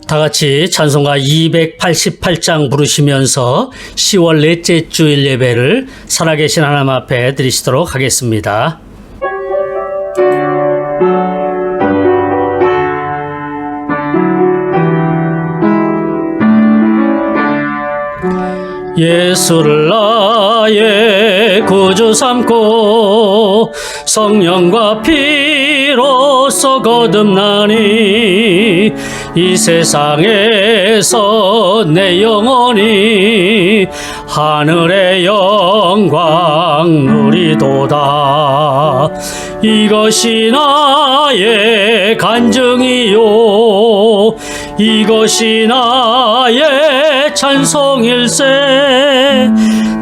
다 같이 찬송가 288장 부르시면서 10월 넷째 주일 예배를 살아계신 하나님 앞에 드리시도록 하겠습니다. 예수를 나의 구주 삼고 성령과 피로써 거듭나니 이 세상에서 내 영혼이 하늘의 영광 누리도다. 이것이 나의 간증이요 이것이 나의 찬송일세.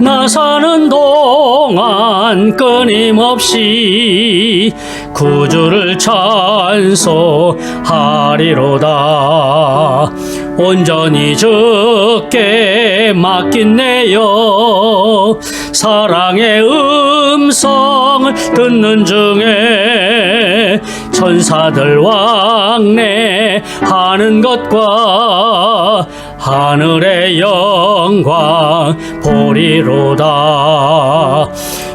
나 사는 동안 끊임없이 구주를 찬송하리로다. 온전히 주께 맡긴내요. 사랑의 음성을 듣는 중에 천사들 왕래하는 것과 하늘의 영광 보리로다.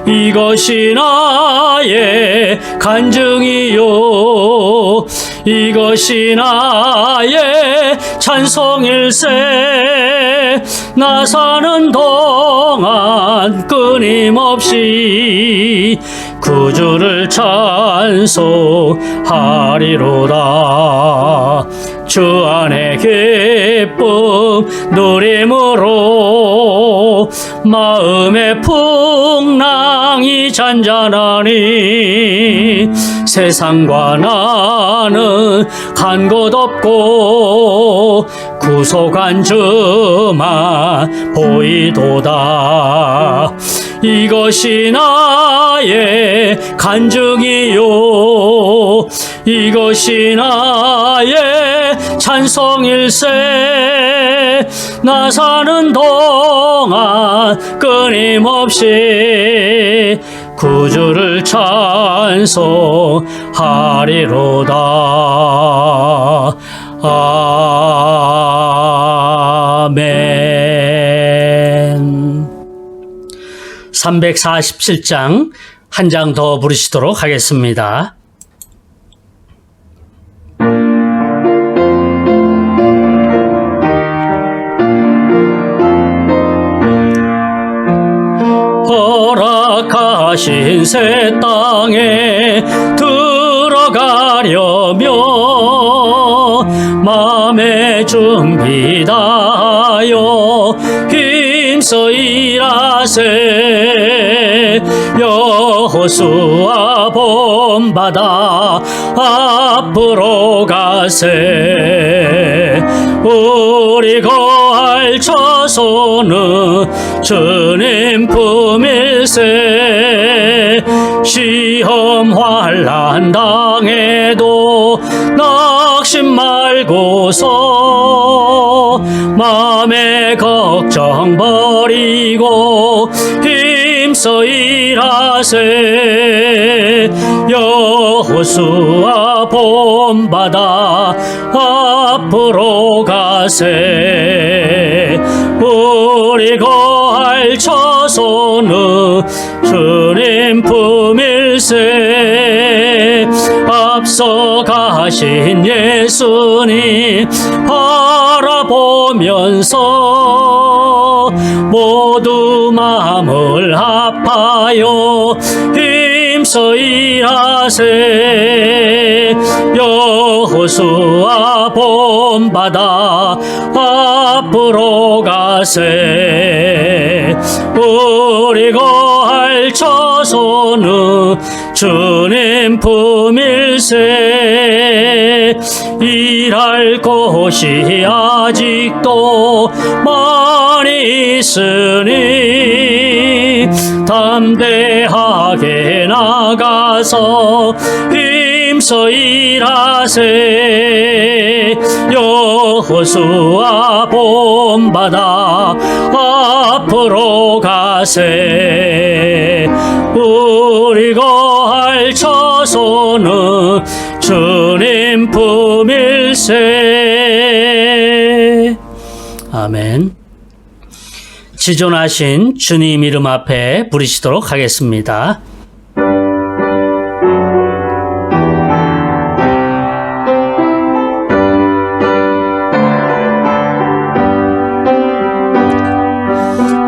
이것이 나의 간증이요 이것이 나의 찬송일세. 나 사는 동안 끊임없이 구주를 찬송하리로다. 주 안의 기쁨 누림으로 마음의 풍랑이 잔잔하니 세상과 나는 간 곳 없고 구속한 주만 보이도다. 이것이 나의 간증이요 이것이 나의 찬송일세. 나 사는 동안 끊임없이 구주를 찬송하리로다. 아멘. 347장 한 장 더 부르시도록 하겠습니다. 허락하신 새 땅에 들어가려며 맘에 준비다하여 힘써 일하세. 여호수아 본받아 앞으로 가세. 우리 거할 처소는 주님 품일세. 시험 환난 당해도 낙심 말고서 맘의 걱정 버리고 힘써 일하세. 여호수아 본받아 앞으로 가세. 우리 거할 처소는 주님 품일세. 앞서 가신 예수님 바라보면서 모두 마음을 합하여 힘써 일하세. 여호수아 본받아 앞으로 가세. 우리 거할 처소는 주님 품일세. 일할 곳이 아직도 많이 있으니 담대하게 나가서 힘써 힘써 일하세. 여호수아 본받아 앞으로 가세. 우리 거할 처소는 주님 품일세. 아멘. 지존하신 주님 이름 앞에 부르시도록 하겠습니다.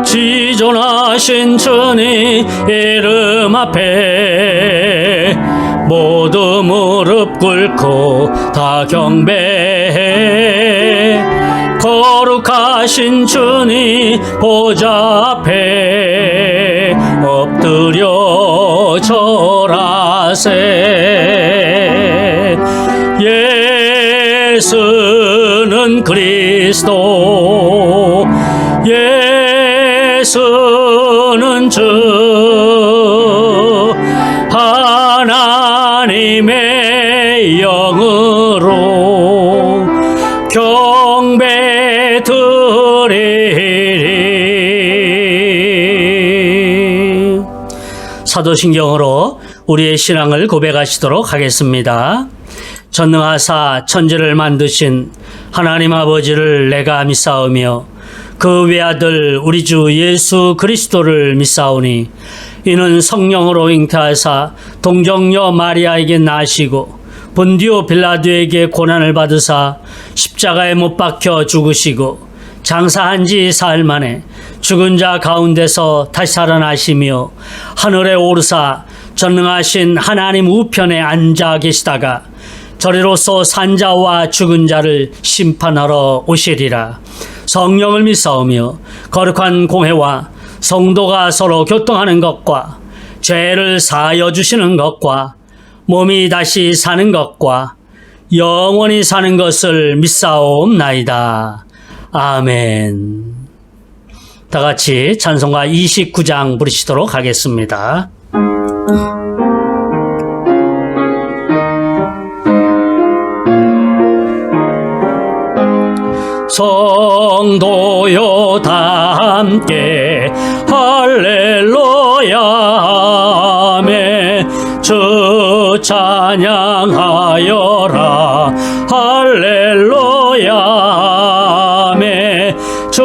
지존하신 주님 이름 앞에 모두 무릎 꿇고 다 경배해. 거룩하신 주님 보좌 앞에 엎드려 절하세. 예수는 그리스도, 예수는 주, 하나님의 영으로 경배 드리리. 사도신경으로 우리의 신앙을 고백하시도록 하겠습니다. 전능하사 천지를 만드신 하나님 아버지를 내가 믿사오며 그 외아들 우리 주 예수 그리스도를 믿사오니 이는 성령으로 잉태하사 동정녀 마리아에게 나시고 본디오 빌라도에게 고난을 받으사 십자가에 못 박혀 죽으시고 장사한 지 사흘 만에 죽은 자 가운데서 다시 살아나시며 하늘에 오르사 전능하신 하나님 우편에 앉아 계시다가 저리로서 산자와 죽은 자를 심판하러 오시리라. 성령을 믿사오며 거룩한 공회와 성도가 서로 교통하는 것과 죄를 사하여 주시는 것과 몸이 다시 사는 것과 영원히 사는 것을 믿사옵나이다. 아멘. 다 같이 찬송가 29장 부르시도록 하겠습니다. 성도여 다 함께 할렐루야 아멘. 주 찬양하여라 할렐루야 아멘. 주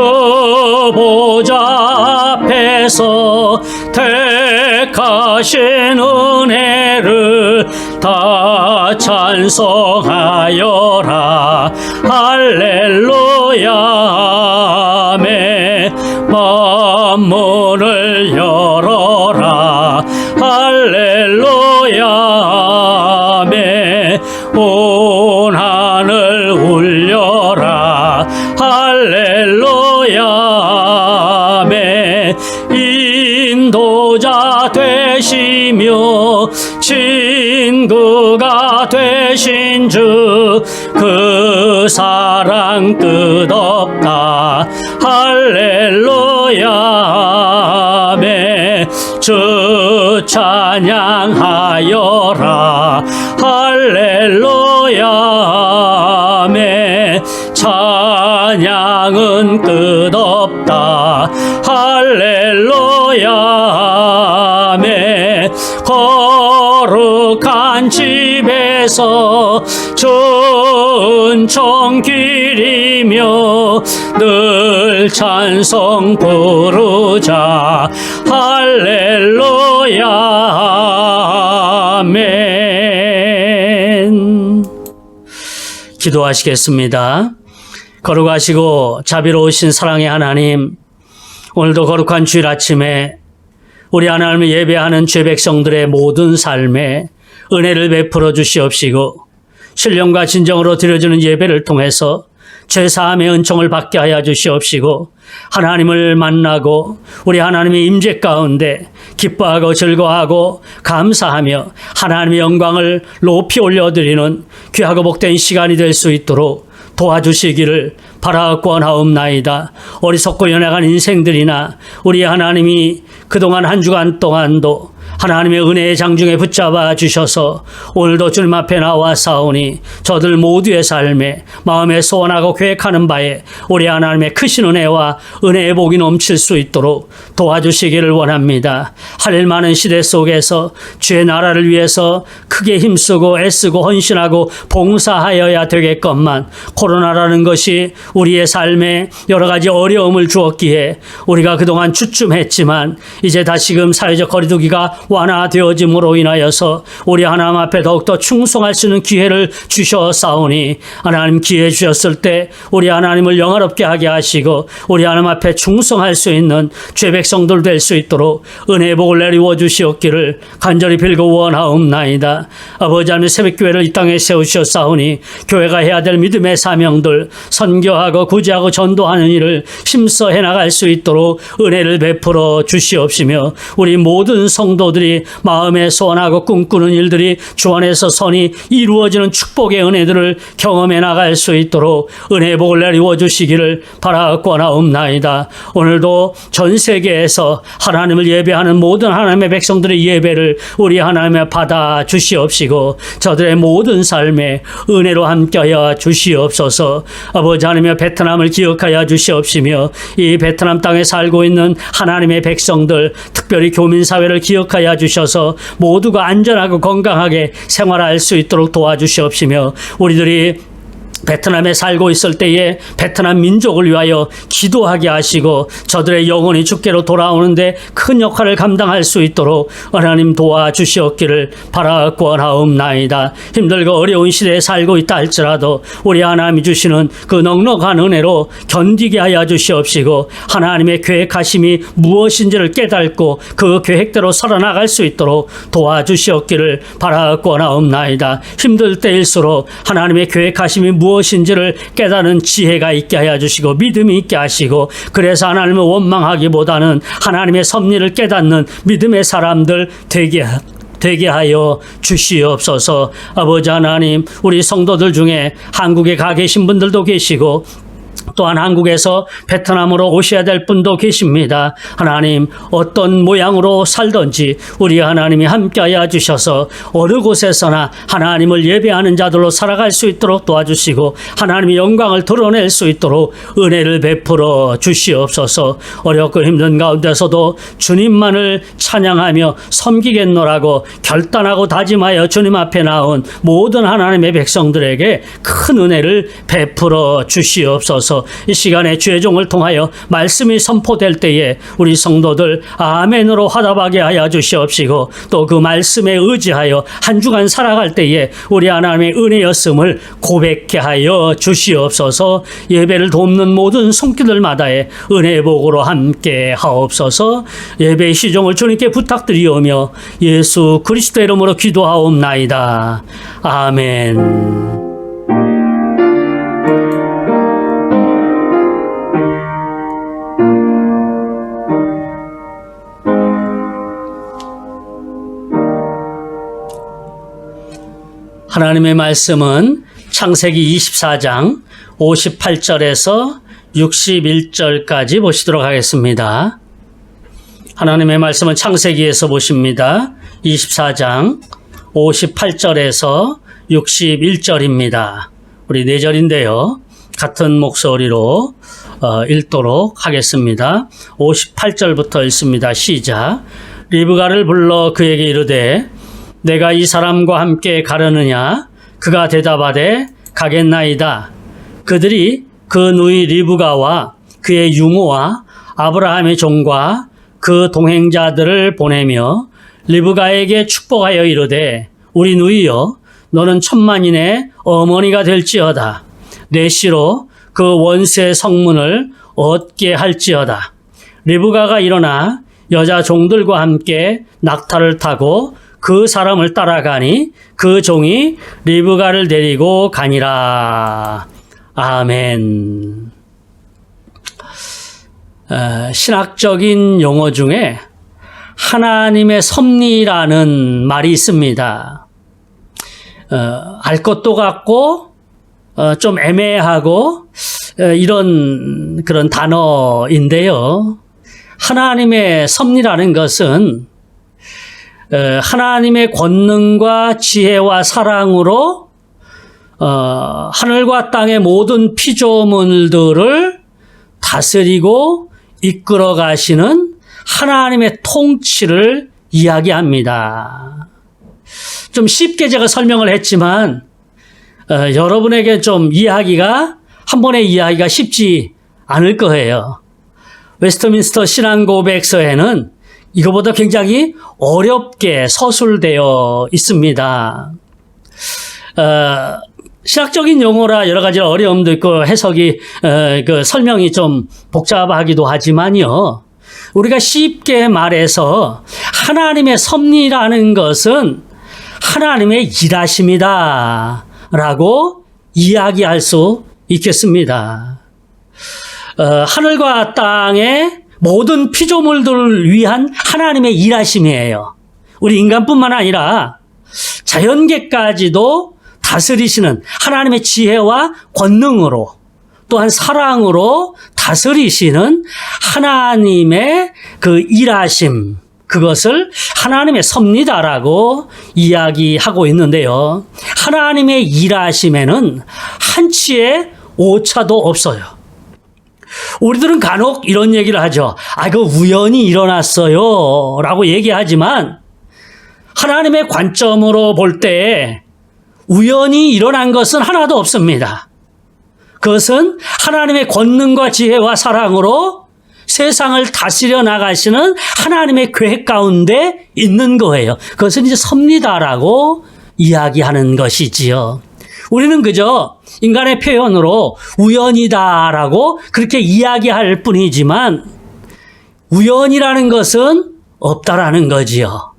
보좌 앞에서 택하신 은혜를 다 찬송하여라 할렐루야 아멘. 만문을 열어라 할렐루야 아멘. 온 하늘 울려라 할렐루야 아멘. 인도자 되시며 친구가 되신 주 그 사랑 끝없다 할렐루야 아멘. 주 찬양하여라 할렐루야 아멘. 찬양은 끝없다 할렐루야 아멘. 거룩한 집에서 은총 기리며 늘 찬송 부르자 할렐루야 아멘. 기도하시겠습니다. 거룩하시고 자비로우신 사랑의 하나님, 오늘도 거룩한 주일 아침에 우리 하나님을 예배하는 죄 백성들의 모든 삶에 은혜를 베풀어 주시옵시고 신령과 진정으로 드려지는 예배를 통해서 죄사함의 은총을 받게 하여 주시옵시고 하나님을 만나고 우리 하나님의 임재 가운데 기뻐하고 즐거워하고 감사하며 하나님의 영광을 높이 올려드리는 귀하고 복된 시간이 될 수 있도록 도와주시기를 바라권하옵나이다. 어리석고 연약한 인생들이나 우리 하나님이 그동안 한 주간 동안도 하나님의 은혜의 장중에 붙잡아 주셔서 오늘도 주님 앞에 나와 사오니 저들 모두의 삶에 마음에 소원하고 계획하는 바에 우리 하나님의 크신 은혜와 은혜의 복이 넘칠 수 있도록 도와주시기를 원합니다. 할 일 많은 시대 속에서 주의 나라를 위해서 크게 힘쓰고 애쓰고 헌신하고 봉사하여야 되겠건만 코로나라는 것이 우리의 삶에 여러 가지 어려움을 주었기에 우리가 그동안 주춤했지만 이제 다시금 사회적 거리두기가 완화되어짐으로 인하여서 우리 하나님 앞에 더욱더 충성할 수 있는 기회를 주셨사오니 하나님 기회 주셨을 때 우리 하나님을 영화롭게 하게 하시고 우리 하나님 앞에 충성할 수 있는 죄 백성들 될 수 있도록 은혜의 복을 내리워 주시옵기를 간절히 빌고 원하옵나이다. 아버지 하나님 새벽교회를 이 땅에 세우셨사오니 교회가 해야 될 믿음의 사명들 선교하고 구제하고 전도하는 일을 힘써 해나갈 수 있도록 은혜를 베풀어 주시옵시며 우리 모든 성도들이 마음에 소원하고 꿈꾸는 일들이 주 안에서 선이 이루어지는 축복의 은혜들을 경험해 나갈 수 있도록 은혜의 복을 내리워 주시기를 바라옵나이다. 오늘도 전 세계에서 하나님을 예배하는 모든 하나님의 백성들의 예배를 우리 하나님의 받아 주시옵시고 저들의 모든 삶에 은혜로 함께하여 주시옵소서. 아버지 하나님의 베트남을 기억하여 주시옵시며 이 베트남 땅에 살고 있는 하나님의 백성들 특별히 교민사회를 기억하여 주셔서 모두가 안전하고 건강하게 생활할 수 있도록 도와주시옵시며 우리들이 베트남에 살고 있을 때에 베트남 민족을 위하여 기도하게 하시고 저들의 영혼이 주께로 돌아오는데 큰 역할을 감당할 수 있도록 하나님 도와주시옵기를 바라옵나이다. 힘들고 어려운 시대에 살고 있다 할지라도 우리 하나님이 주시는 그 넉넉한 은혜로 견디게 하여 주시옵시고 하나님의 계획하심이 무엇인지를 깨닫고 그 계획대로 살아나갈 수 있도록 도와주시옵기를 바라옵나이다. 힘들 때일수록 하나님의 계획하심이 무엇인지를 깨달은 지혜가 있게 하여 주시고 믿음이 있게 하시고 그래서 하나님을 원망하기보다는 하나님의 섭리를 깨닫는 믿음의 사람들 되게 하여 주시옵소서. 아버지 하나님 우리 성도들 중에 한국에 가 계신 분들도 계시고 또한 한국에서 베트남으로 오셔야 될 분도 계십니다. 하나님 어떤 모양으로 살든지 우리 하나님이 함께하여 주셔서 어느 곳에서나 하나님을 예배하는 자들로 살아갈 수 있도록 도와주시고 하나님의 영광을 드러낼 수 있도록 은혜를 베풀어 주시옵소서. 어렵고 힘든 가운데서도 주님만을 찬양하며 섬기겠노라고 결단하고 다짐하여 주님 앞에 나온 모든 하나님의 백성들에게 큰 은혜를 베풀어 주시옵소서. 이 시간에 주의 종을 통하여 말씀이 선포될 때에 우리 성도들 아멘으로 화답하게 하여 주시옵시고 또 그 말씀에 의지하여 한 주간 살아갈 때에 우리 하나님의 은혜였음을 고백케 하여 주시옵소서. 예배를 돕는 모든 손길들마다의 은혜의 복으로 함께 하옵소서. 예배의 시종을 주님께 부탁드리오며 예수 그리스도의 이름으로 기도하옵나이다. 아멘. 하나님의 말씀은 창세기 24장 58절에서 61절까지 보시도록 하겠습니다. 하나님의 말씀은 창세기에서 보십니다. 24장 58절에서 61절입니다. 우리 4절인데요. 같은 목소리로 읽도록 하겠습니다. 58절부터 읽습니다. 시작. 리브가를 불러 그에게 이르되 내가 이 사람과 함께 가려느냐? 그가 대답하되 가겠나이다. 그들이 그 누이 리브가와 그의 유모와 아브라함의 종과 그 동행자들을 보내며 리브가에게 축복하여 이르되 우리 누이여 너는 천만인의 어머니가 될지어다. 내 씨로 그 원수의 성문을 얻게 할지어다. 리브가가 일어나 여자 종들과 함께 낙타를 타고 그 사람을 따라가니 그 종이 리브가를 데리고 가니라. 아멘. 신학적인 용어 중에 하나님의 섭리라는 말이 있습니다. 알 것도 같고 좀 애매하고 이런 그런 단어인데요. 하나님의 섭리라는 것은 하나님의 권능과 지혜와 사랑으로 하늘과 땅의 모든 피조물들을 다스리고 이끌어 가시는 하나님의 통치를 이야기합니다. 좀 쉽게 제가 설명을 했지만 여러분에게 좀 한 번에 이해하기가 쉽지 않을 거예요. 웨스트민스터 신앙고백서에는 이거보다 굉장히 어렵게 서술되어 있습니다. 신학적인 용어라 여러 가지 어려움도 있고 해석이 설명이 좀 복잡하기도 하지만요. 우리가 쉽게 말해서 하나님의 섭리라는 것은 하나님의 일하심이다 라고 이야기할 수 있겠습니다. 하늘과 땅의 모든 피조물들을 위한 하나님의 일하심이에요. 우리 인간뿐만 아니라 자연계까지도 다스리시는 하나님의 지혜와 권능으로 또한 사랑으로 다스리시는 하나님의 그 일하심, 그것을 하나님의 섭리다라고 이야기하고 있는데요. 하나님의 일하심에는 한치의 오차도 없어요. 우리들은 간혹 이런 얘기를 하죠. 그 우연히 일어났어요 라고 얘기하지만 하나님의 관점으로 볼 때 우연히 일어난 것은 하나도 없습니다. 그것은 하나님의 권능과 지혜와 사랑으로 세상을 다스려 나가시는 하나님의 계획 가운데 있는 거예요. 그것은 이제 섭리다라고 이야기하는 것이지요. 우리는 그저 인간의 표현으로 우연이다라고 그렇게 이야기할 뿐이지만 우연이라는 것은 없다라는 거지요.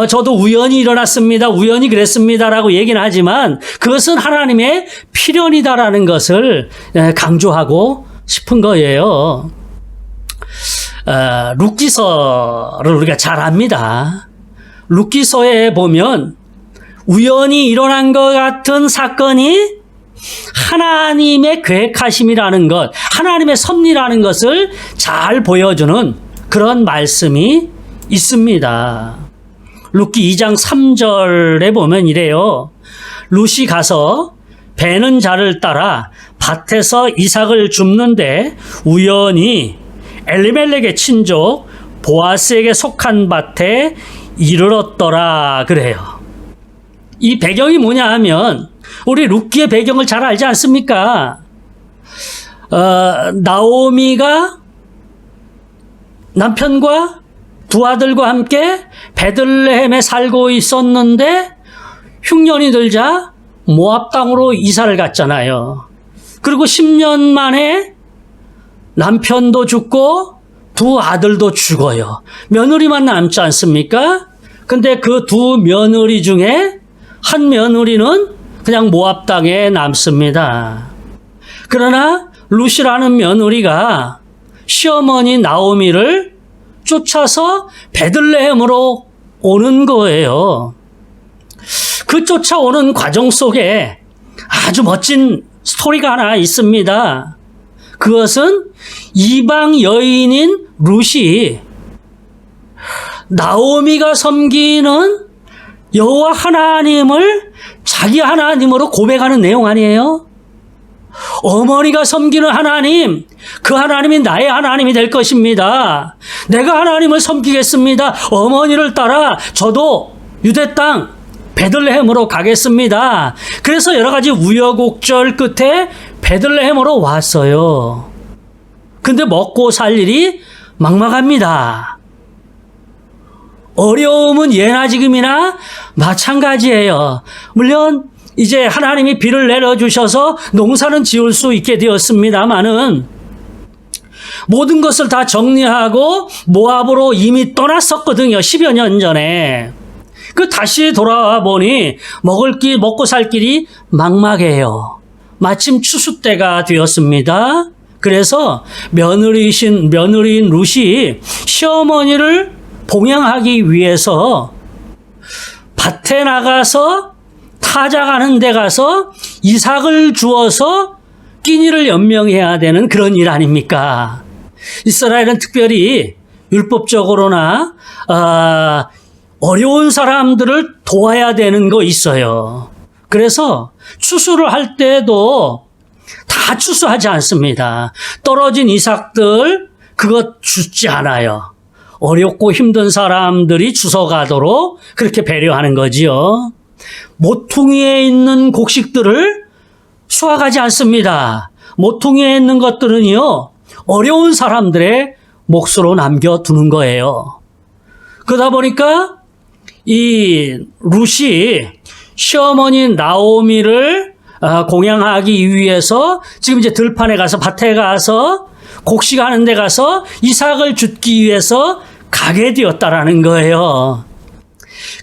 저도 우연히 일어났습니다. 우연히 그랬습니다라고 얘기는 하지만 그것은 하나님의 필연이다라는 것을 강조하고 싶은 거예요. 룻기서를 우리가 잘 압니다. 룻기서에 보면 우연히 일어난 것 같은 사건이 하나님의 계획하심이라는 것, 하나님의 섭리라는 것을 잘 보여주는 그런 말씀이 있습니다. 룻기 2장 3절에 보면 이래요. 룻이 가서 베는 자를 따라 밭에서 이삭을 줍는데 우연히 엘리멜렉의 친족 보아스에게 속한 밭에 이르렀더라 그래요. 이 배경이 뭐냐 하면 우리 룻기의 배경을 잘 알지 않습니까? 나오미가 남편과 두 아들과 함께 베들레헴에 살고 있었는데 흉년이 들자 모압 땅으로 이사를 갔잖아요. 그리고 10년 만에 남편도 죽고 두 아들도 죽어요. 며느리만 남지 않습니까? 근데 그 두 며느리 중에 한 며느리는 그냥 모압 땅에 남습니다. 그러나 룻이라는 며느리가 시어머니 나오미를 쫓아서 베들레헴으로 오는 거예요. 그 쫓아오는 과정 속에 아주 멋진 스토리가 하나 있습니다. 그것은 이방 여인인 룻이 나오미가 섬기는 여호와 하나님을 자기 하나님으로 고백하는 내용 아니에요? 어머니가 섬기는 하나님, 그 하나님이 나의 하나님이 될 것입니다. 내가 하나님을 섬기겠습니다. 어머니를 따라 저도 유대 땅 베들레헴으로 가겠습니다. 그래서 여러 가지 우여곡절 끝에 베들레헴으로 왔어요. 근데 먹고 살 일이 막막합니다. 어려움은 예나 지금이나 마찬가지예요. 물론 이제 하나님이 비를 내려주셔서 농사는 지을 수 있게 되었습니다마는 모든 것을 다 정리하고 모압으로 이미 떠났었거든요. 10여 년 전에. 다시 돌아와 보니 먹고 살 길이 막막해요. 마침 추수 때가 되었습니다. 그래서 며느리인 룻이 시어머니를 봉양하기 위해서 밭에 나가서 타작하는 데 가서 이삭을 주어서 끼니를 연명해야 되는 그런 일 아닙니까? 이스라엘은 특별히 율법적으로나 어려운 사람들을 도와야 되는 거 있어요. 그래서 추수를 할 때도 다 추수하지 않습니다. 떨어진 이삭들 그것 줍지 않아요. 어렵고 힘든 사람들이 주워가도록 그렇게 배려하는 거지요. 모퉁이에 있는 곡식들을 수확하지 않습니다. 모퉁이에 있는 것들은요, 어려운 사람들의 몫으로 남겨두는 거예요. 그러다 보니까 이 룻이 시어머니 나오미를 공양하기 위해서 지금 이제 들판에 가서 밭에 가서 곡식하는 데 가서 이삭을 줍기 위해서 가게 되었다라는 거예요.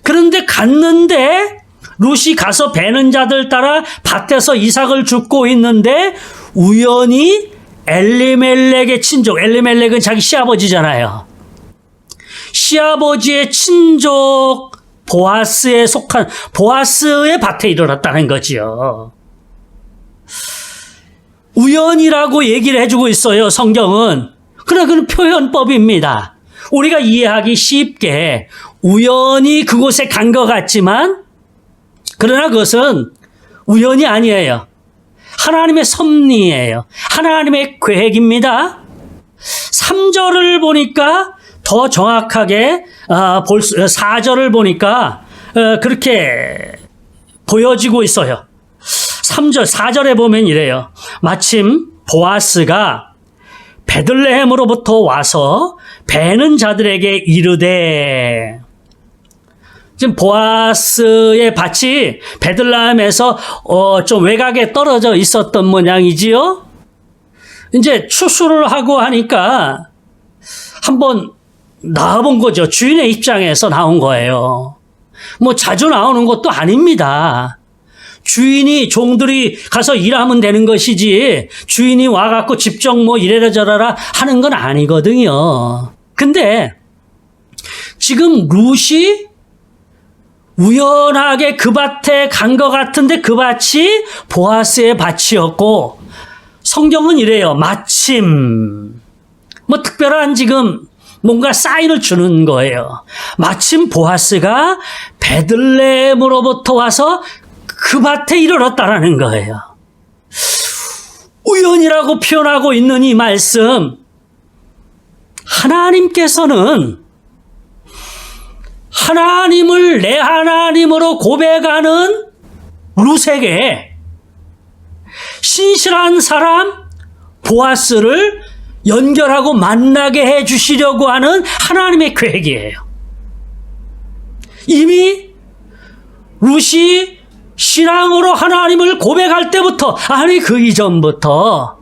그런데 갔는데 룻이 가서 베는 자들 따라 밭에서 이삭을 줍고 있는데 우연히 엘리멜렉의 친족, 엘리멜렉은 자기 시아버지잖아요. 시아버지의 친족 보아스에 속한 보아스의 밭에 이르렀다는 거지요. 우연이라고 얘기를 해주고 있어요, 성경은. 그러나 그건 표현법입니다. 우리가 이해하기 쉽게 우연히 그곳에 간 것 같지만 그러나 그것은 우연이 아니에요. 하나님의 섭리예요. 하나님의 계획입니다. 3절을 보니까 더 정확하게 4절을 보니까 그렇게 보여지고 있어요. 3절, 4절에 보면 이래요. 마침 보아스가 베들레헴으로부터 와서 베는 자들에게 이르되, 지금 보아스의 밭이 베들레헴에서 좀 외곽에 떨어져 있었던 모양이지요. 이제 추수를 하고 하니까 한번 나와본 거죠. 주인의 입장에서 나온 거예요. 뭐 자주 나오는 것도 아닙니다. 주인이, 종들이 가서 일하면 되는 것이지 주인이 와갖고 직접 뭐 이래라 저래라 하는 건 아니거든요. 근데 지금 룻이 우연하게 그 밭에 간 것 같은데 그 밭이 보아스의 밭이었고, 성경은 이래요. 마침, 뭐 특별한 지금 뭔가 사인을 주는 거예요. 마침 보아스가 베들레헴으로부터 와서 그 밭에 이르렀다라는 거예요. 우연이라고 표현하고 있는 이 말씀, 하나님께서는 하나님을 내 하나님으로 고백하는 룻에게 신실한 사람 보아스를 연결하고 만나게 해 주시려고 하는 하나님의 계획이에요. 이미 룻이 신앙으로 하나님을 고백할 때부터, 아니 그 이전부터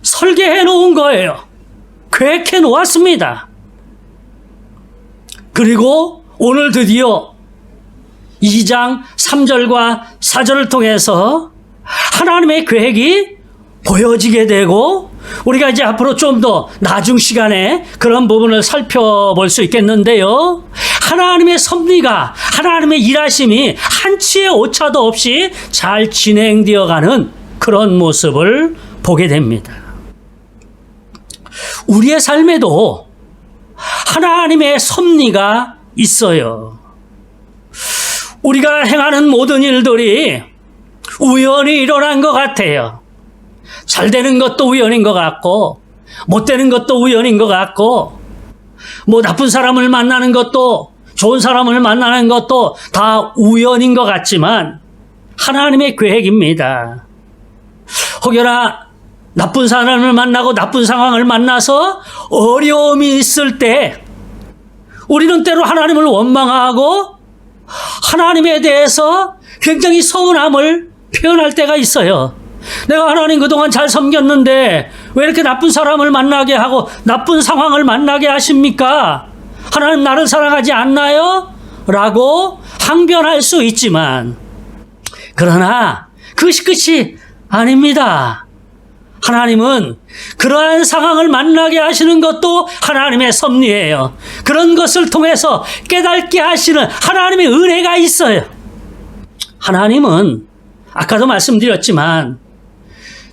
설계해 놓은 거예요. 계획해 놓았습니다. 그리고 오늘 드디어 2장 3절과 4절을 통해서 하나님의 계획이 보여지게 되고, 우리가 이제 앞으로 좀 더 나중 시간에 그런 부분을 살펴볼 수 있겠는데요. 하나님의 섭리가, 하나님의 일하심이 한치의 오차도 없이 잘 진행되어가는 그런 모습을 보게 됩니다. 우리의 삶에도 하나님의 섭리가 있어요. 우리가 행하는 모든 일들이 우연히 일어난 것 같아요. 잘 되는 것도 우연인 것 같고, 못 되는 것도 우연인 것 같고, 뭐 나쁜 사람을 만나는 것도, 좋은 사람을 만나는 것도 다 우연인 것 같지만 하나님의 계획입니다. 혹여나 나쁜 사람을 만나고 나쁜 상황을 만나서 어려움이 있을 때 우리는 때로 하나님을 원망하고 하나님에 대해서 굉장히 서운함을 표현할 때가 있어요. 내가 하나님 그동안 잘 섬겼는데 왜 이렇게 나쁜 사람을 만나게 하고 나쁜 상황을 만나게 하십니까? 하나님 나를 사랑하지 않나요? 라고 항변할 수 있지만, 그러나 그것이 끝이 아닙니다. 하나님은 그러한 상황을 만나게 하시는 것도 하나님의 섭리예요. 그런 것을 통해서 깨닫게 하시는 하나님의 은혜가 있어요. 하나님은 아까도 말씀드렸지만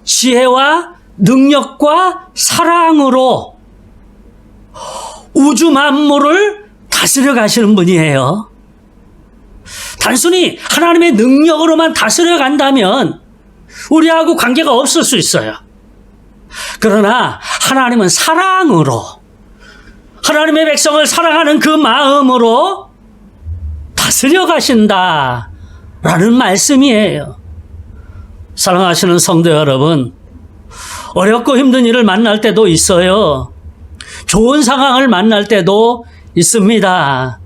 지혜와 능력과 사랑으로 우주 만물을 다스려 가시는 분이에요. 단순히 하나님의 능력으로만 다스려 간다면 우리하고 관계가 없을 수 있어요. 그러나 하나님은 사랑으로, 하나님의 백성을 사랑하는 그 마음으로 다스려 가신다라는 말씀이에요. 사랑하시는 성도 여러분, 어렵고 힘든 일을 만날 때도 있어요. 좋은 상황을 만날 때도 있습니다.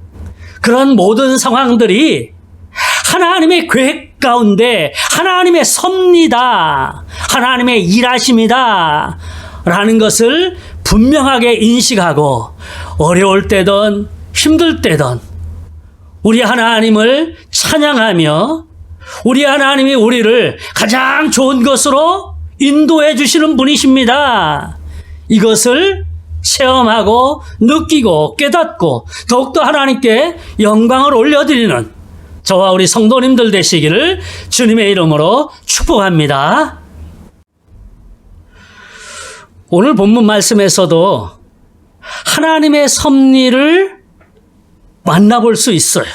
그런 모든 상황들이 하나님의 계획 가운데 하나님의 섭리다, 하나님의 일하심이다 라는 것을 분명하게 인식하고 어려울 때든 힘들 때든 우리 하나님을 찬양하며 우리 하나님이 우리를 가장 좋은 것으로 인도해 주시는 분이십니다. 이것을 체험하고 느끼고 깨닫고 더욱더 하나님께 영광을 올려드리는 저와 우리 성도님들 되시기를 주님의 이름으로 축복합니다. 오늘 본문 말씀에서도 하나님의 섭리를 만나볼 수 있어요.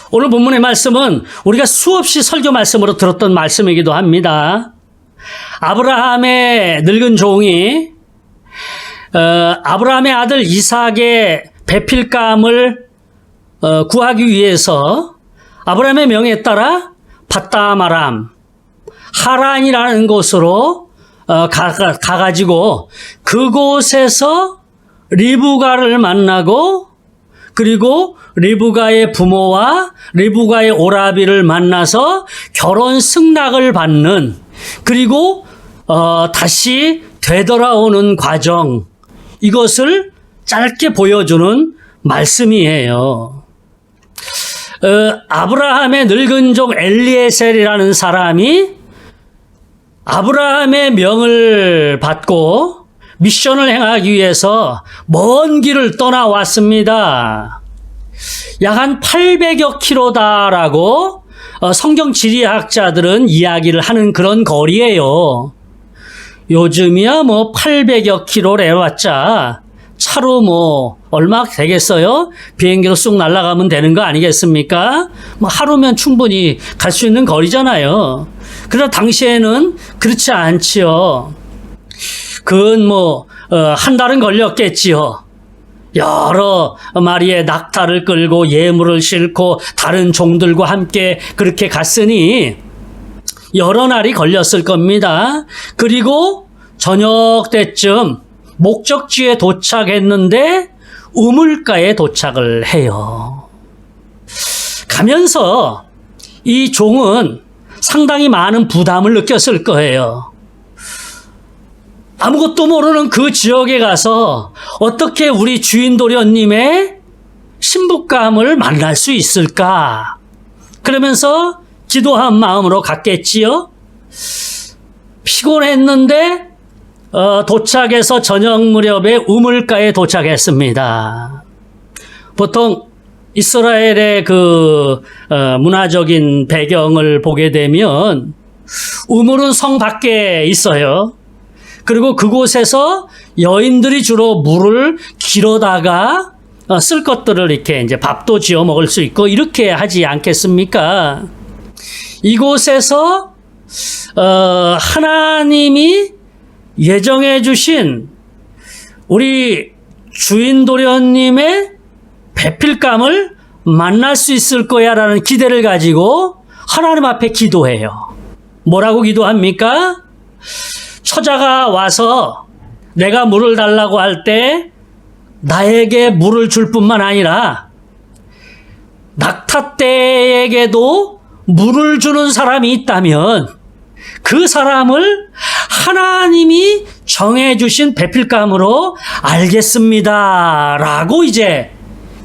오늘 본문의 말씀은 우리가 수없이 설교 말씀으로 들었던 말씀이기도 합니다. 아브라함의 늙은 종이 아브라함의 아들 이삭의 배필감을 구하기 위해서 아브라함의 명에 따라 밧담 아람 하란이라는 곳으로 가가지고 그곳에서 리브가를 만나고 그리고 리브가의 부모와 리브가의 오라비를 만나서 결혼 승낙을 받는, 그리고 다시 되돌아오는 과정, 이것을 짧게 보여주는 말씀이에요. 아브라함의 늙은 종 엘리에셀이라는 사람이 아브라함의 명을 받고 미션을 행하기 위해서 먼 길을 떠나왔습니다. 약 한 800여 킬로다라고 성경 지리학자들은 이야기를 하는 그런 거리예요. 요즘이야 뭐 800여 킬로래 왔자 차로 뭐 얼마 되겠어요? 비행기로 쑥 날아가면 되는 거 아니겠습니까? 뭐 하루면 충분히 갈 수 있는 거리잖아요. 그러나 당시에는 그렇지 않지요. 그건 뭐 한 달은 걸렸겠지요. 여러 마리의 낙타를 끌고 예물을 싣고 다른 종들과 함께 그렇게 갔으니 여러 날이 걸렸을 겁니다. 그리고 저녁 때쯤 목적지에 도착했는데 우물가에 도착을 해요. 가면서 이 종은 상당히 많은 부담을 느꼈을 거예요. 아무것도 모르는 그 지역에 가서 어떻게 우리 주인 도련님의 신부감을 만날 수 있을까? 그러면서 기도한 마음으로 갔겠지요. 피곤했는데 도착해서 저녁 무렵에 우물가에 도착했습니다. 보통 이스라엘의 그 문화적인 배경을 보게 되면 우물은 성 밖에 있어요. 그리고 그곳에서 여인들이 주로 물을 길어다가 쓸 것들을 이렇게 이제 밥도 지어 먹을 수 있고 이렇게 하지 않겠습니까? 이곳에서 하나님이 예정해 주신 우리 주인 도련님의 배필감을 만날 수 있을 거야라는 기대를 가지고 하나님 앞에 기도해요. 뭐라고 기도합니까? 처자가 와서 내가 물을 달라고 할 때 나에게 물을 줄 뿐만 아니라 낙타떼에게도 물을 주는 사람이 있다면 그 사람을 하나님이 정해주신 배필감으로 알겠습니다 라고 이제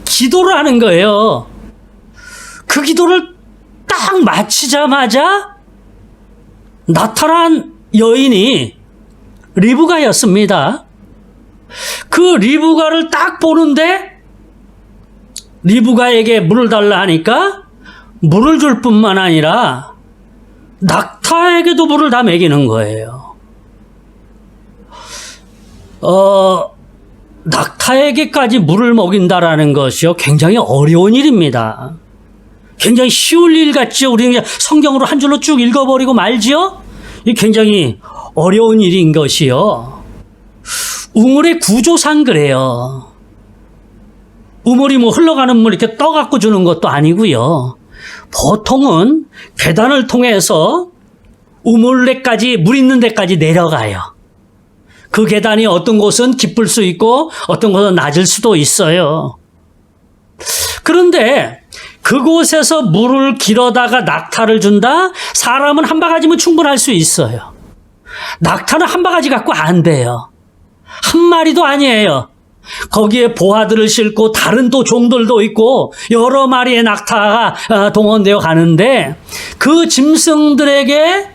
기도를 하는 거예요. 그 기도를 딱 마치자마자 나타난 여인이 리브가였습니다. 그 리브가를 딱 보는데 리브가에게 물을 달라 하니까 물을 줄 뿐만 아니라 낙타에게도 물을 다 먹이는 거예요. 낙타에게까지 물을 먹인다라는 것이요, 굉장히 어려운 일입니다. 굉장히 쉬울 일 같지요? 우리는 그냥 성경으로 한 줄로 쭉 읽어버리고 말지요? 이 굉장히 어려운 일인 것이요. 우물의 구조상 그래요. 우물이 뭐 흘러가는 물 이렇게 떠갖고 주는 것도 아니고요. 보통은 계단을 통해서 우물에까지, 물 있는 데까지 내려가요. 그 계단이 어떤 곳은 깊을 수 있고 어떤 곳은 낮을 수도 있어요. 그런데 그곳에서 물을 길어다가 낙타를 준다? 사람은 한 바가지면 충분할 수 있어요. 낙타는 한 바가지 갖고 안 돼요. 한 마리도 아니에요. 거기에 보아들을 싣고 다른 또 종들도 있고 여러 마리의 낙타가 동원되어 가는데 그 짐승들에게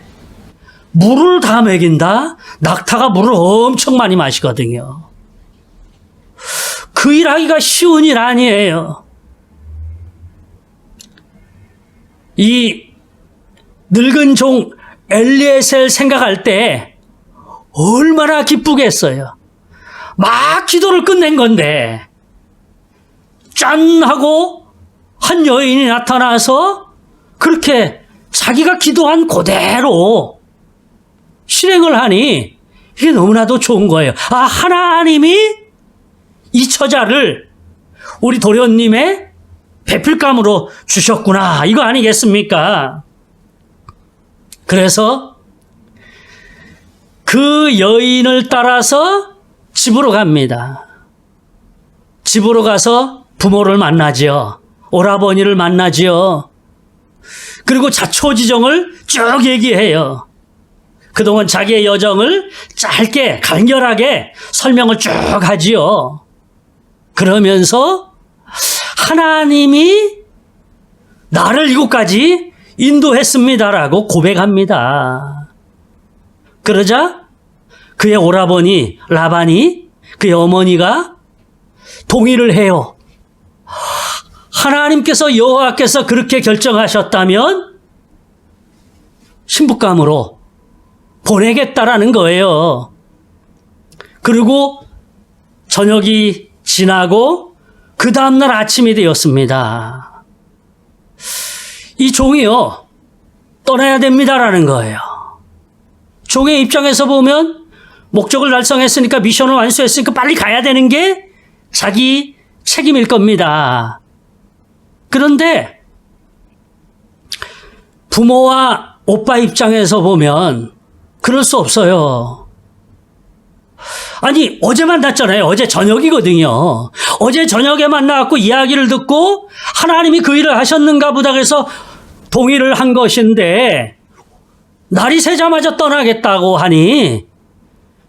물을 다 먹인다? 낙타가 물을 엄청 많이 마시거든요. 그 일하기가 쉬운 일 아니에요. 이 늙은 종 엘리에셀 생각할 때 얼마나 기쁘겠어요. 막 기도를 끝낸 건데 짠 하고 한 여인이 나타나서 그렇게 자기가 기도한 그대로 실행을 하니 이게 너무나도 좋은 거예요. 아, 하나님이 이 처자를 우리 도련님의 배필감으로 주셨구나, 이거 아니겠습니까? 그래서 그 여인을 따라서 집으로 갑니다. 집으로 가서 부모를 만나지요. 오라버니를 만나지요. 그리고 자초지정을 쭉 얘기해요. 그동안 자기의 여정을 짧게 간결하게 설명을 쭉 하지요. 그러면서 하나님이 나를 이곳까지 인도했습니다라고 고백합니다. 그러자 그의 오라버니 라반이, 그의 어머니가 동의를 해요. 하나님께서, 여호와께서 그렇게 결정하셨다면 신부감으로 보내겠다라는 거예요. 그리고 저녁이 지나고 그 다음날 아침이 되었습니다. 이 종이요, 떠나야 됩니다라는 거예요. 종의 입장에서 보면 목적을 달성했으니까, 미션을 완수했으니까 빨리 가야 되는 게 자기 책임일 겁니다. 그런데 부모와 오빠 입장에서 보면 그럴 수 없어요. 아니, 어제 만났잖아요. 어제 저녁이거든요. 어제 저녁에 만나갖고 이야기를 듣고 하나님이 그 일을 하셨는가 보다 그래서 동의를 한 것인데 날이 새자마자 떠나겠다고 하니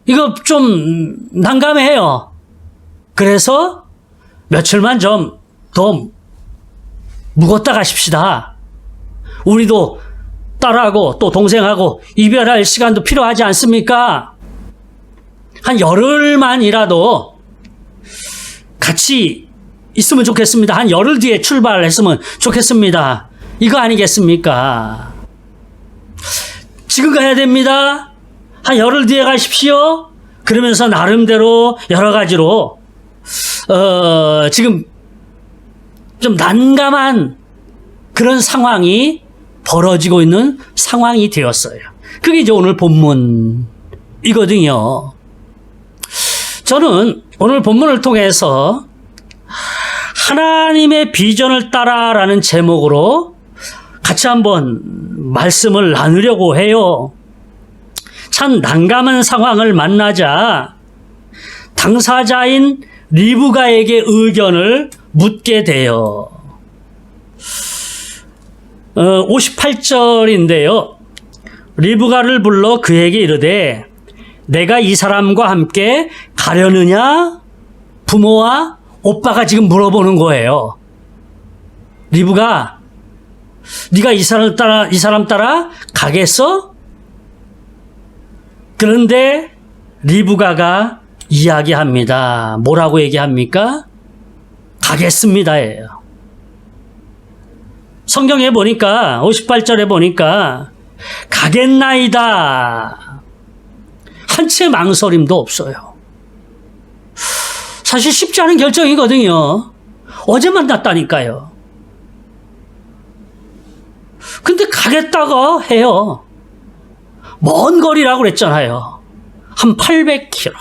이거 좀 난감해요. 그래서 며칠만 좀 더 묵었다 가십시다. 우리도 딸하고 또 동생하고 이별할 시간도 필요하지 않습니까? 한 열흘만이라도 같이 있으면 좋겠습니다. 한 열흘 뒤에 출발했으면 좋겠습니다. 이거 아니겠습니까? 지금 가야 됩니다. 한 열흘 뒤에 가십시오. 그러면서 나름대로 여러 가지로 지금 좀 난감한 그런 상황이 벌어지고 있는 상황이 되었어요. 그게 이제 오늘 본문이거든요. 저는 오늘 본문을 통해서 하나님의 비전을 따라라는 제목으로 같이 한번 말씀을 나누려고 해요. 참 난감한 상황을 만나자 당사자인 리브가에게 의견을 묻게 돼요. 58절인데요. 리브가를 불러 그에게 이르되 내가 이 사람과 함께 가려느냐? 부모와 오빠가 지금 물어보는 거예요. 리브가 네가 이 사람 따라 가겠어? 그런데 리브가가 이야기합니다. 뭐라고 얘기합니까? 가겠습니다예요. 성경에 보니까 58절에 보니까 가겠나이다. 한 채 망설임도 없어요. 사실 쉽지 않은 결정이거든요. 어제 만났다니까요. 근데 가겠다고 해요. 먼 거리라고 그랬잖아요. 한 800km.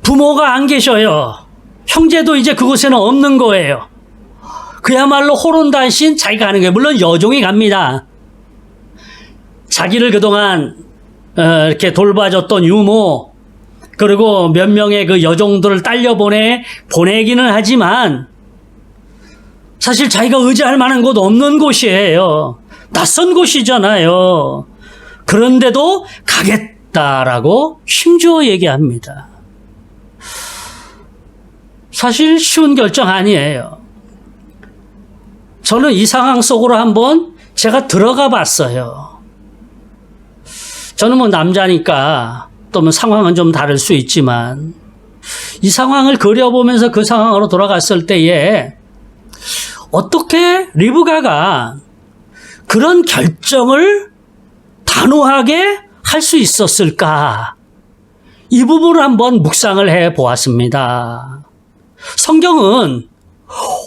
부모가 안 계셔요. 형제도 이제 그곳에는 없는 거예요. 그야말로 호론단신 자기가 가는 거예요. 물론 여종이 갑니다. 자기를 그동안 이렇게 돌봐줬던 유모, 그리고 몇 명의 그 여종들을 보내기는 하지만 사실 자기가 의지할 만한 곳 없는 곳이에요. 낯선 곳이잖아요. 그런데도 가겠다라고 힘주어 얘기합니다. 사실 쉬운 결정 아니에요. 저는 이 상황 속으로 한번 제가 들어가 봤어요. 저는 뭐 남자니까 또 뭐 상황은 좀 다를 수 있지만 이 상황을 그려보면서 그 상황으로 돌아갔을 때에 어떻게 리브가가 그런 결정을 단호하게 할 수 있었을까? 이 부분을 한번 묵상을 해 보았습니다. 성경은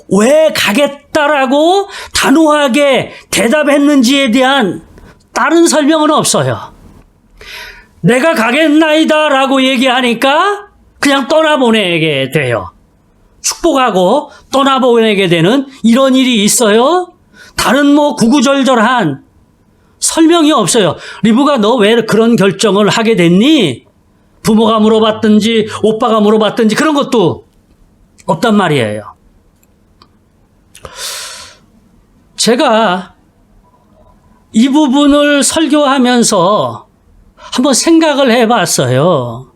왜 가겠다라고 단호하게 대답했는지에 대한 다른 설명은 없어요. 내가 가겠나이다라고 얘기하니까 그냥 떠나보내게 돼요. 축복하고 떠나보내게 되는 이런 일이 있어요? 다른 뭐 구구절절한 설명이 없어요. 리브가 너 왜 그런 결정을 하게 됐니? 부모가 물어봤든지 오빠가 물어봤든지 그런 것도 없단 말이에요. 제가 이 부분을 설교하면서 한번 생각을 해봤어요.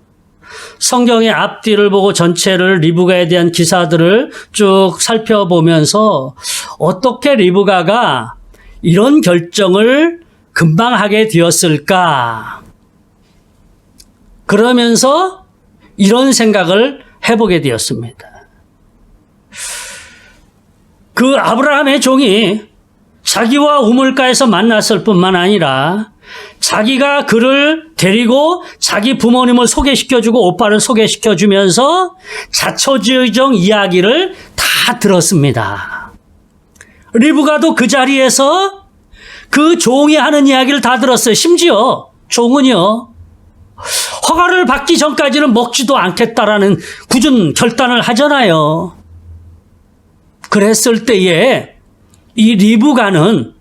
성경의 앞뒤를 보고 전체를 리브가에 대한 기사들을 쭉 살펴보면서 어떻게 리브가가 이런 결정을 금방 하게 되었을까? 그러면서 이런 생각을 해보게 되었습니다. 그 아브라함의 종이 자기와 우물가에서 만났을 뿐만 아니라 자기가 그를 데리고 자기 부모님을 소개시켜주고 오빠를 소개시켜주면서 자초지종 이야기를 다 들었습니다. 리브가도 그 자리에서 그 종이 하는 이야기를 다 들었어요. 심지어 종은요, 허가를 받기 전까지는 먹지도 않겠다라는 굳은 결단을 하잖아요. 그랬을 때에 이 리브가는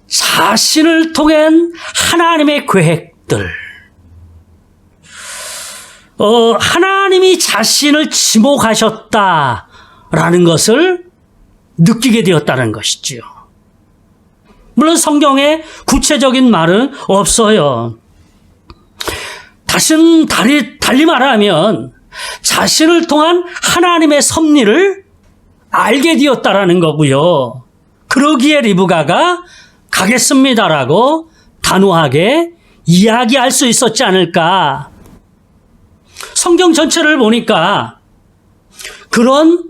자신을 통한 하나님의 계획들, 하나님이 자신을 지목하셨다라는 것을 느끼게 되었다는 것이지요. 물론 성경에 구체적인 말은 없어요. 달리 말하면 자신을 통한 하나님의 섭리를 알게 되었다라는 거고요. 그러기에 리브가가 가겠습니다라고 단호하게 이야기할 수 있었지 않을까. 성경 전체를 보니까 그런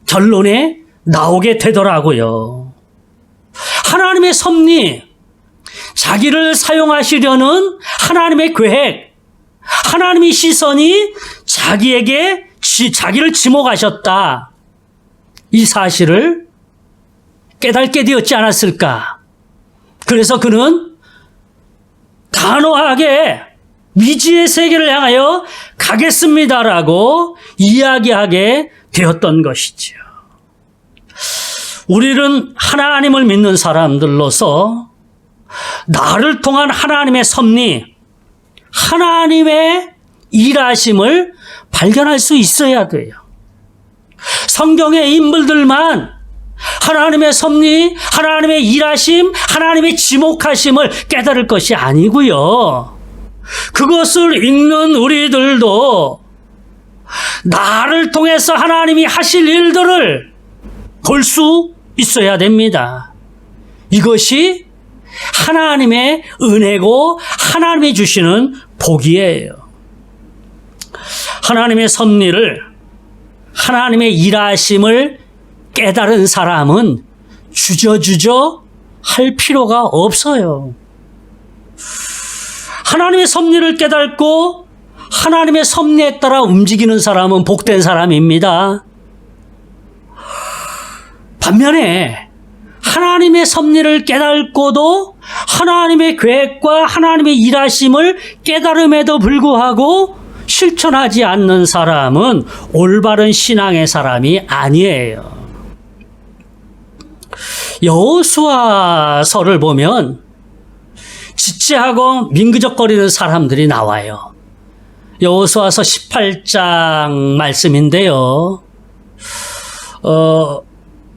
결론에 나오게 되더라고요. 하나님의 섭리, 자기를 사용하시려는 하나님의 계획, 하나님의 시선이 자기를 지목하셨다. 이 사실을 깨닫게 되었지 않았을까. 그래서 그는 단호하게 미지의 세계를 향하여 가겠습니다라고 이야기하게 되었던 것이지요. 우리는 하나님을 믿는 사람들로서 나를 통한 하나님의 섭리, 하나님의 일하심을 발견할 수 있어야 돼요. 성경의 인물들만 하나님의 섭리, 하나님의 일하심, 하나님의 지목하심을 깨달을 것이 아니고요. 그것을 읽는 우리들도 나를 통해서 하나님이 하실 일들을 볼 수 있어야 됩니다. 이것이 하나님의 은혜고 하나님이 주시는 복이에요. 하나님의 섭리를, 하나님의 일하심을 깨달은 사람은 주저주저 할 필요가 없어요. 하나님의 섭리를 깨닫고 하나님의 섭리에 따라 움직이는 사람은 복된 사람입니다. 반면에 하나님의 섭리를 깨닫고도 하나님의 계획과 하나님의 일하심을 깨달음에도 불구하고 실천하지 않는 사람은 올바른 신앙의 사람이 아니에요. 여호수아서를 보면 지체하고 민그적거리는 사람들이 나와요. 여호수아서 18장 말씀인데요.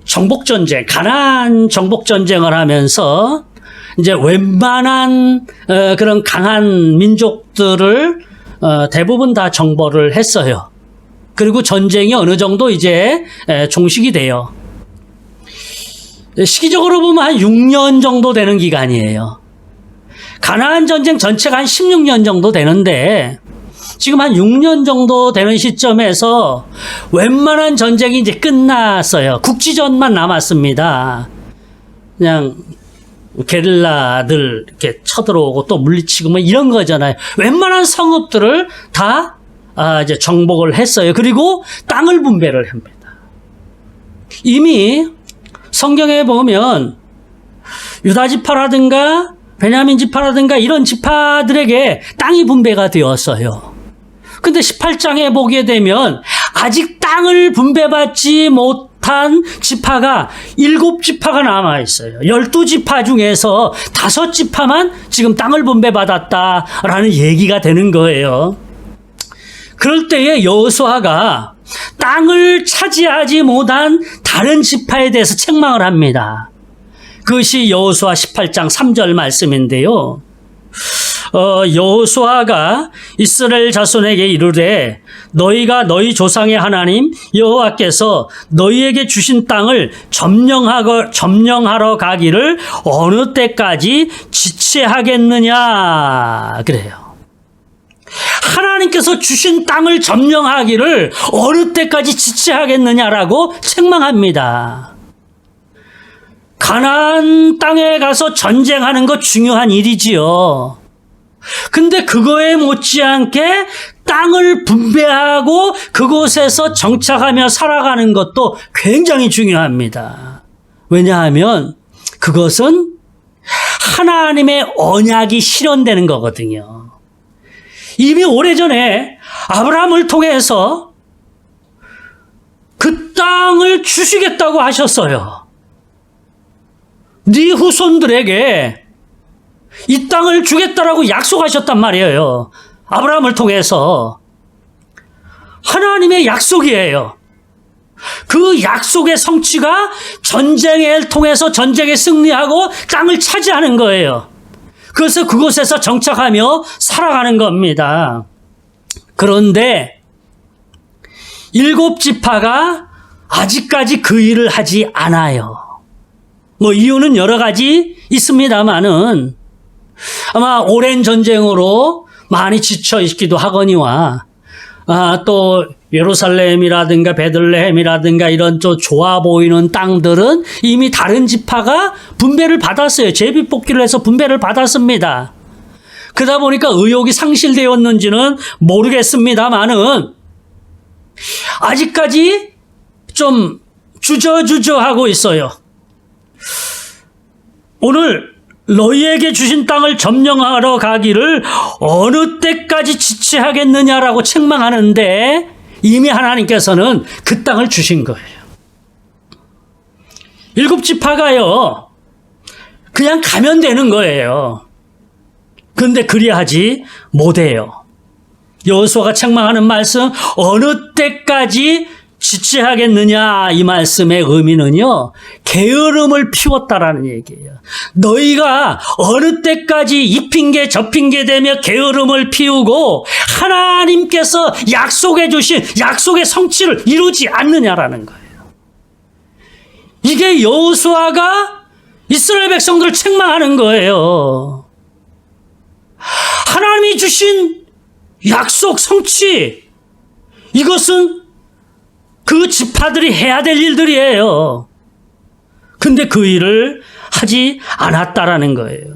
정복전쟁, 가나안 정복전쟁을 하면서 이제 웬만한 그런 강한 민족들을 대부분 다 정벌을 했어요. 그리고 전쟁이 어느 정도 이제 종식이 돼요. 시기적으로 보면 한 6년 정도 되는 기간이에요. 가나안 전쟁 전체가 한 16년 정도 되는데 지금 한 6년 정도 되는 시점에서 웬만한 전쟁이 이제 끝났어요. 국지전만 남았습니다. 그냥 게릴라들 이렇게 쳐들어오고 또 물리치고 뭐 이런 거잖아요. 웬만한 성읍들을 다 이제 정복을 했어요. 그리고 땅을 분배를 합니다. 이미 성경에 보면 유다 지파라든가 베냐민 지파라든가 이런 지파들에게 땅이 분배가 되었어요. 근데 18장에 보게 되면 아직 땅을 분배받지 못한 지파가 7지파가 남아있어요. 12지파 중에서 5지파만 지금 땅을 분배받았다라는 얘기가 되는 거예요. 그럴 때에 여호수아가 땅을 차지하지 못한 다른 지파에 대해서 책망을 합니다. 그것이 여호수아 18장 3절 말씀인데요. 여호수아가 이스라엘 자손에게 이르되 너희가 너희 조상의 하나님 여호와께서 너희에게 주신 땅을 점령하러 가기를 어느 때까지 지체하겠느냐 그래요. 하나님께서 주신 땅을 점령하기를 어느 때까지 지체하겠느냐라고 책망합니다. 가나안 땅에 가서 전쟁하는 거 중요한 일이지요. 근데 그거에 못지않게 땅을 분배하고 그곳에서 정착하며 살아가는 것도 굉장히 중요합니다. 왜냐하면 그것은 하나님의 언약이 실현되는 거거든요. 이미 오래전에 아브라함을 통해서 그 땅을 주시겠다고 하셨어요. 네 후손들에게 이 땅을 주겠다라고 약속하셨단 말이에요. 아브라함을 통해서. 하나님의 약속이에요. 그 약속의 성취가 전쟁을 통해서 전쟁에 승리하고 땅을 차지하는 거예요. 그래서 그곳에서 정착하며 살아가는 겁니다. 그런데 7지파가 아직까지 그 일을 하지 않아요. 뭐 이유는 여러 가지 있습니다만은 아마 오랜 전쟁으로 많이 지쳐 있기도 하거니와 또 예루살렘이라든가 베들레헴이라든가 이런 좀 좋아 보이는 땅들은 이미 다른 지파가 분배를 받았어요. 제비뽑기를 해서 분배를 받았습니다. 그러다 보니까 의욕이 상실되었는지는 모르겠습니다만은 아직까지 좀 주저하고 있어요. 오늘 너희에게 주신 땅을 점령하러 가기를 어느 때까지 지체하겠느냐라고 책망하는데 이미 하나님께서는 그 땅을 주신 거예요. 7지파가요. 그냥 가면 되는 거예요. 그런데 그리하지 못해요. 여호수아가 책망하는 말씀 어느 때까지 지체하겠느냐 이 말씀의 의미는요. 게으름을 피웠다라는 얘기예요. 너희가 어느 때까지 이 핑계 저 핑계 대며 게으름을 피우고 하나님께서 약속해 주신 약속의 성취를 이루지 않느냐라는 거예요. 이게 여호수아가 이스라엘 백성들을 책망하는 거예요. 하나님이 주신 약속 성취 이것은 그 지파들이 해야 될 일들이에요. 근데 그 일을 하지 않았다라는 거예요.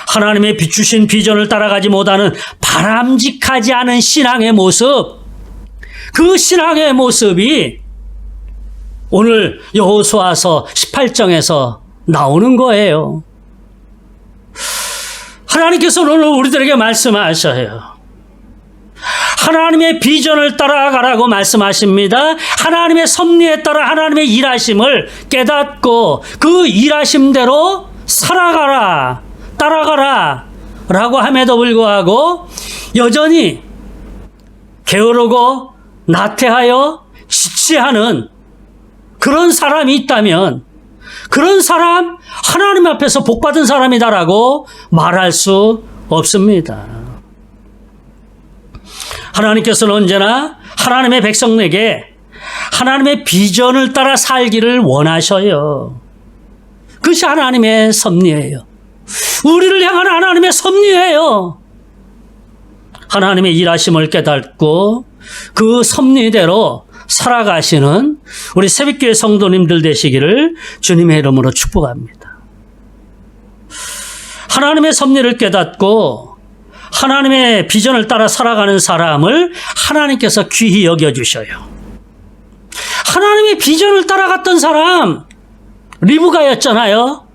하나님의 비추신 비전을 따라가지 못하는 바람직하지 않은 신앙의 모습, 그 신앙의 모습이 오늘 여호수아서 18장에서 나오는 거예요. 하나님께서는 오늘 우리들에게 말씀하셔요. 하나님의 비전을 따라가라고 말씀하십니다. 하나님의 섭리에 따라 하나님의 일하심을 깨닫고 그 일하심대로 살아가라, 따라가라 라고 함에도 불구하고 여전히 게으르고 나태하여 지체하는 그런 사람이 있다면 그런 사람 하나님 앞에서 복받은 사람이다라고 말할 수 없습니다. 하나님께서는 언제나 하나님의 백성에게 하나님의 비전을 따라 살기를 원하셔요. 그것이 하나님의 섭리예요. 우리를 향한 하나님의 섭리예요. 하나님의 일하심을 깨닫고 그 섭리대로 살아가시는 우리 새벽교회 성도님들 되시기를 주님의 이름으로 축복합니다. 하나님의 섭리를 깨닫고 하나님의 비전을 따라 살아가는 사람을 하나님께서 귀히 여겨주셔요. 하나님의 비전을 따라갔던 사람 리브가였잖아요.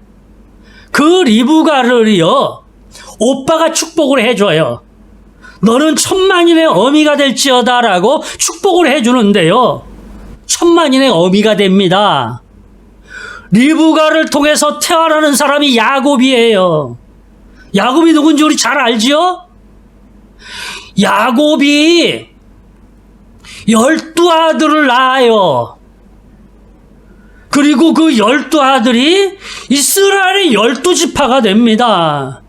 그 리브가를요 오빠가 축복을 해줘요. 너는 천만인의 어미가 될지어다 라고 축복을 해주는데요. 천만인의 어미가 됩니다. 리브가를 통해서 태어나는 사람이 야곱이에요. 야곱이 누군지 우리 잘 알지요? 야곱이 12아들을 낳아요. 그리고 그 12아들이 이스라엘의 12지파가 됩니다.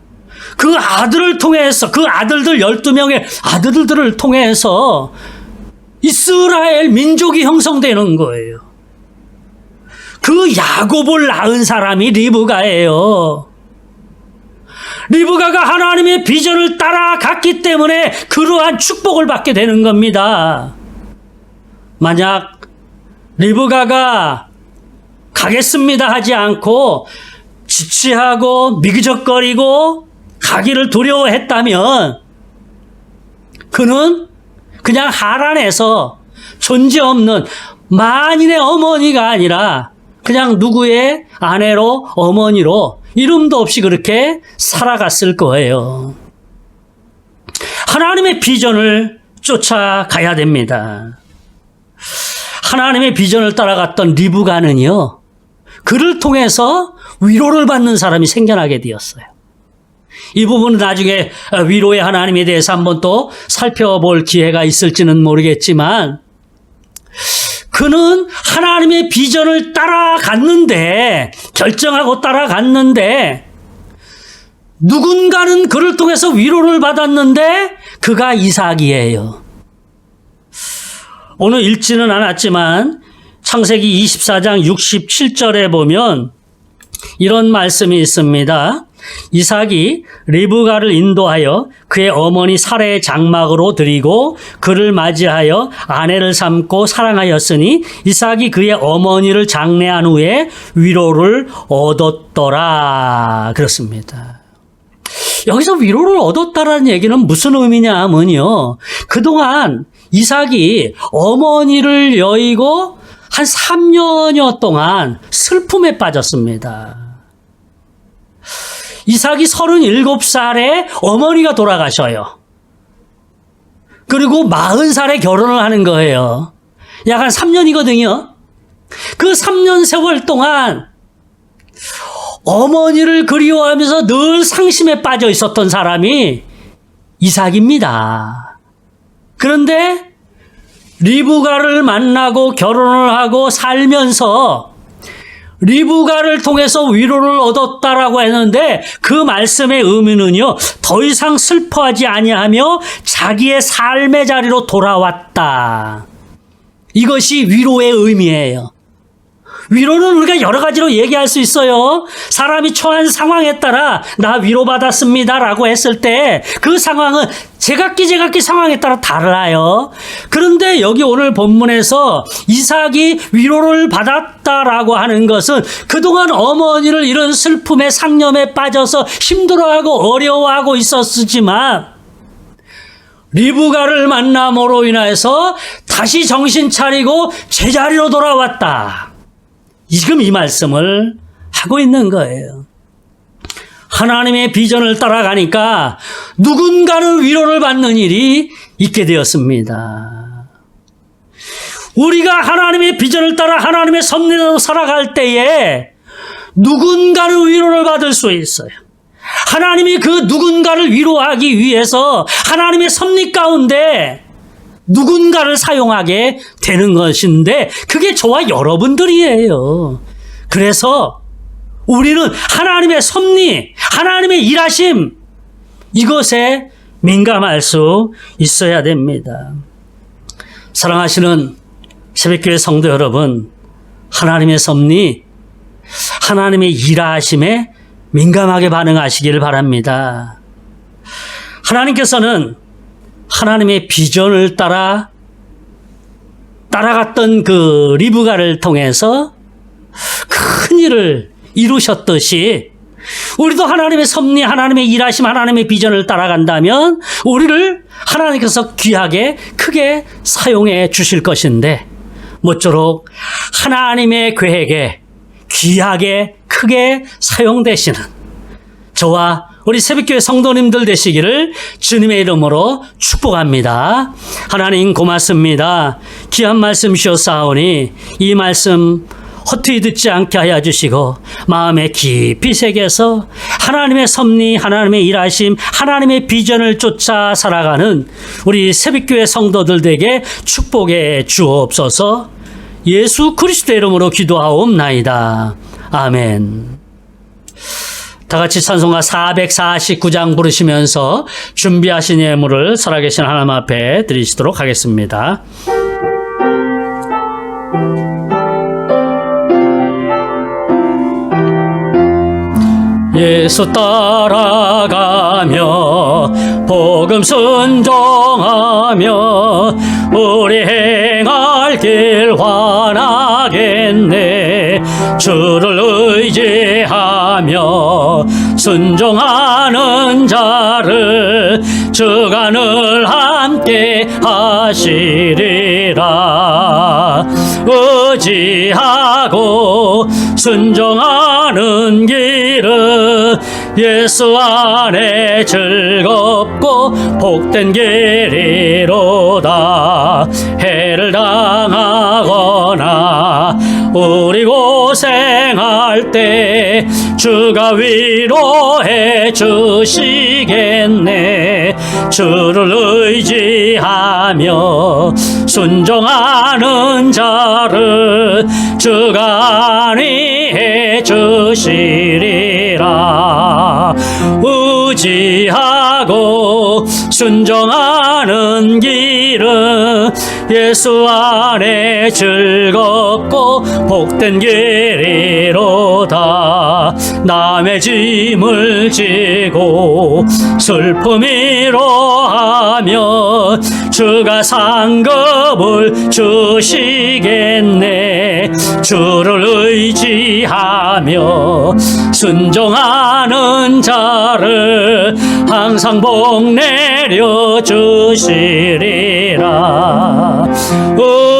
그 아들을 통해서, 그 아들들 12명의 아들들을 통해서 이스라엘 민족이 형성되는 거예요. 그 야곱을 낳은 사람이 리브가예요. 리브가가 하나님의 비전을 따라갔기 때문에 그러한 축복을 받게 되는 겁니다. 만약 리브가가 가겠습니다 하지 않고 지체하고 미기적거리고 가기를 두려워했다면 그는 그냥 하란에서 존재없는 만인의 어머니가 아니라 그냥 누구의 아내로 어머니로 이름도 없이 그렇게 살아갔을 거예요. 하나님의 비전을 쫓아가야 됩니다. 하나님의 비전을 따라갔던 리브가는요, 그를 통해서 위로를 받는 사람이 생겨나게 되었어요. 이 부분은 나중에 위로의 하나님에 대해서 한번 또 살펴볼 기회가 있을지는 모르겠지만 그는 하나님의 비전을 따라갔는데, 결정하고 따라갔는데 누군가는 그를 통해서 위로를 받았는데 그가 이삭이에요. 오늘 읽지는 않았지만 창세기 24장 67절에 보면 이런 말씀이 있습니다. 이삭이 리브가를 인도하여 그의 어머니 사라의 장막으로 들이고 그를 맞이하여 아내를 삼고 사랑하였으니 이삭이 그의 어머니를 장례한 후에 위로를 얻었더라. 그렇습니다. 여기서 위로를 얻었다라는 얘기는 무슨 의미냐 하면요, 그동안 이삭이 어머니를 여의고 한 3년여 동안 슬픔에 빠졌습니다. 이삭이 37살에 어머니가 돌아가셔요. 그리고 40살에 결혼을 하는 거예요. 약 한 3년이거든요. 그 3년 세월 동안 어머니를 그리워하면서 늘 상심에 빠져 있었던 사람이 이삭입니다. 그런데 리브가를 만나고 결혼을 하고 살면서 리브가를 통해서 위로를 얻었다라고 했는데 그 말씀의 의미는요, 더 이상 슬퍼하지 아니하며 자기의 삶의 자리로 돌아왔다. 이것이 위로의 의미예요. 위로는 우리가 여러 가지로 얘기할 수 있어요. 사람이 처한 상황에 따라 나 위로받았습니다라고 했을 때 그 상황은 제각기 상황에 따라 달라요. 그런데 여기 오늘 본문에서 이삭이 위로를 받았다라고 하는 것은 그동안 어머니를 이런 슬픔의 상념에 빠져서 힘들어하고 어려워하고 있었지만 리브가를 만남으로 인해서 다시 정신 차리고 제자리로 돌아왔다. 지금 이 말씀을 하고 있는 거예요. 하나님의 비전을 따라가니까 누군가는 위로를 받는 일이 있게 되었습니다. 우리가 하나님의 비전을 따라 하나님의 섭리대로 살아갈 때에 누군가는 위로를 받을 수 있어요. 하나님이 그 누군가를 위로하기 위해서 하나님의 섭리 가운데 누군가를 사용하게 되는 것인데 그게 저와 여러분들이에요. 그래서 우리는 하나님의 섭리, 하나님의 일하심 이것에 민감할 수 있어야 됩니다. 사랑하시는 새벽교회 성도 여러분, 하나님의 섭리, 하나님의 일하심에 민감하게 반응하시기를 바랍니다. 하나님께서는 하나님의 비전을 따라갔던 그 리브가를 통해서 큰 일을 이루셨듯이 우리도 하나님의 섭리, 하나님의 일하심, 하나님의 비전을 따라간다면 우리를 하나님께서 귀하게 크게 사용해 주실 것인데 모쪼록 하나님의 계획에 귀하게 크게 사용되시는 저와 우리 새벽교회 성도님들 되시기를 주님의 이름으로 축복합니다. 하나님 고맙습니다. 귀한 말씀 주셨사오니 이 말씀 헛되이 듣지 않게 하여 주시고 마음에 깊이 새겨서 하나님의 섭리, 하나님의 일하심, 하나님의 비전을 쫓아 살아가는 우리 새벽교회 성도들에게 축복해 주옵소서. 예수 그리스도의 이름으로 기도하옵나이다. 아멘. 다 같이 찬송가 449장 부르시면서 준비하신 예물을 살아계신 하나님 앞에 드리시도록 하겠습니다. 예수 따라가며 복음 순종하며 우리 행할 길 환하겠네. 주를 의지하며 순종하는 자를 주가 늘 함께 하시리라. 의지하고 순종하는 길은 예수 안에 즐겁고 복된 길이로다. 해를 당하거나 우리 고생할 때 주가 위로해 주시겠네. 주를 의지하며 순종하는 자를 주가 안위해 주시리라. 의지하고 순종하는 길은 예수 안에 즐겁고 복된 길이로다. 남의 짐을 지고 슬픔이로 하면 주가 상급을 주시겠네. 주를 의지하며 순종하는 자를 항상 복 내려 주시리라.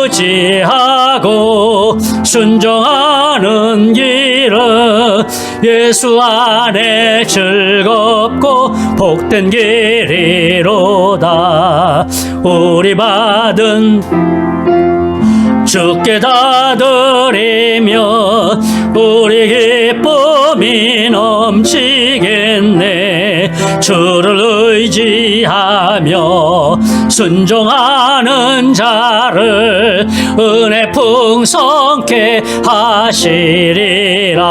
의지하고 순종하는 길은 예수 안에 즐겁고 복된 길이로다. 우리 받은 주께 다 드리며 우리 기쁨이 넘치겠네. 주를 의지하며 순종하는 자를 은혜 풍성케 하시리라.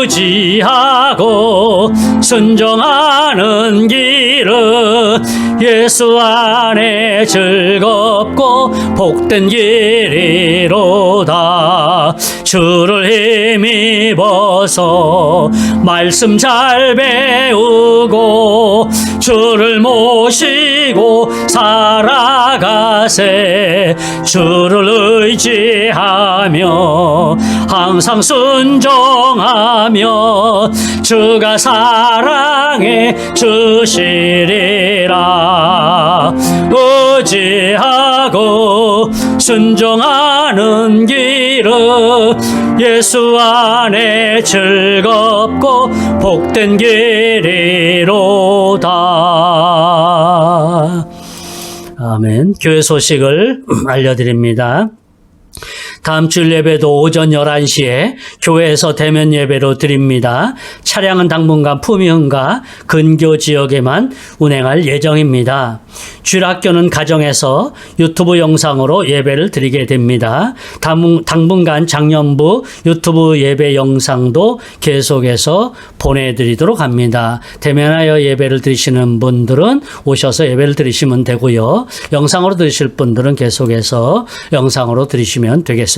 의지하고 순종하는 길은 예수 안에 즐겁고 복된 길이로다. 주를 힘입어서 말씀 잘 배우고 주를 모시고 살아가세. 주를 의지하며 항상 순종하며 주가 사랑해 주시리라. 의지하고 순종하는 길은 예수 안에 즐겁고 복된 길이로다. 아멘. 교회 소식을 알려드립니다. 다음 주일 예배도 오전 11시에 교회에서 대면 예배로 드립니다. 차량은 당분간 품위흥가 근교 지역에만 운행할 예정입니다. 주일학교는 가정에서 유튜브 영상으로 예배를 드리게 됩니다. 당분간 작년부 유튜브 예배 영상도 계속해서 보내드리도록 합니다. 대면하여 예배를 드리시는 분들은 오셔서 예배를 드리시면 되고요. 영상으로 드리실 분들은 계속해서 영상으로 드리시면 되겠습니다.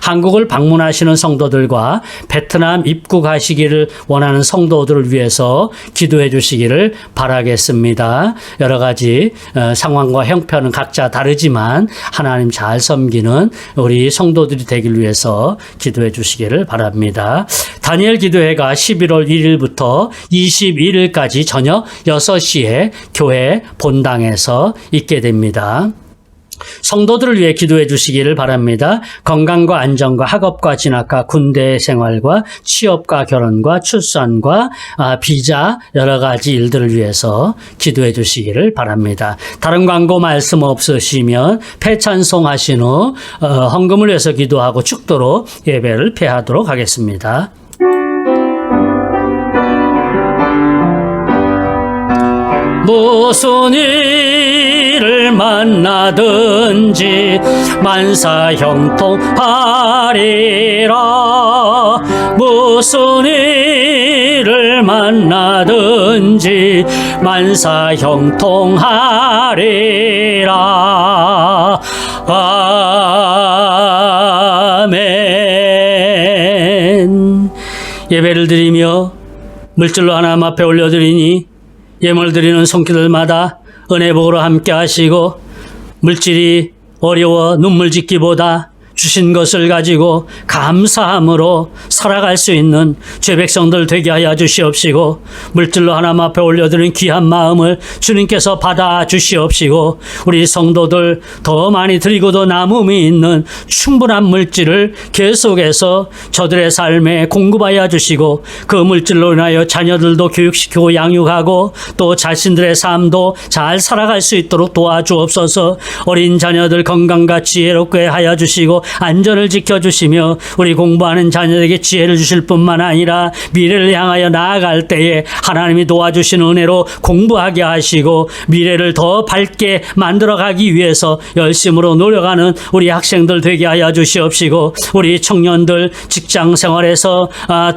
한국을 방문하시는 성도들과 베트남 입국하시기를 원하는 성도들을 위해서 기도해 주시기를 바라겠습니다. 여러 가지 상황과 형편은 각자 다르지만 하나님 잘 섬기는 우리 성도들이 되길 위해서 기도해 주시기를 바랍니다. 다니엘 기도회가 11월 1일부터 21일까지 저녁 6시에 교회 본당에서 있게 됩니다. 성도들을 위해 기도해 주시기를 바랍니다. 건강과 안전과 학업과 진학과 군대 생활과 취업과 결혼과 출산과 비자 여러 가지 일들을 위해서 기도해 주시기를 바랍니다. 다른 광고 말씀 없으시면 패찬송 하신 후 헌금을 위해서 기도하고 축도로 예배를 폐하도록 하겠습니다. 무슨 일을 만나든지 만사 형통하리라. 무슨 일을 만나든지 만사 형통하리라. 아멘. 예배를 드리며 물질로 하나님 앞에 올려드리니 예물 드리는 손길들마다 은혜복으로 함께 하시고 물질이 어려워 눈물 짓기보다 주신 것을 가지고 감사함으로 살아갈 수 있는 죄 백성들 되게 하여 주시옵시고 물질로 하나님 앞에 올려드린 귀한 마음을 주님께서 받아 주시옵시고 우리 성도들 더 많이 드리고도 남음이 있는 충분한 물질을 계속해서 저들의 삶에 공급하여 주시고 그 물질로 인하여 자녀들도 교육시키고 양육하고 또 자신들의 삶도 잘 살아갈 수 있도록 도와주옵소서. 어린 자녀들 건강과 지혜롭게 하여 주시고 안전을 지켜주시며 우리 공부하는 자녀에게 지혜를 주실 뿐만 아니라 미래를 향하여 나아갈 때에 하나님이 도와주시는 은혜로 공부하게 하시고 미래를 더 밝게 만들어가기 위해서 열심으로 노력하는 우리 학생들 되게 하여 주시옵시고 우리 청년들 직장 생활에서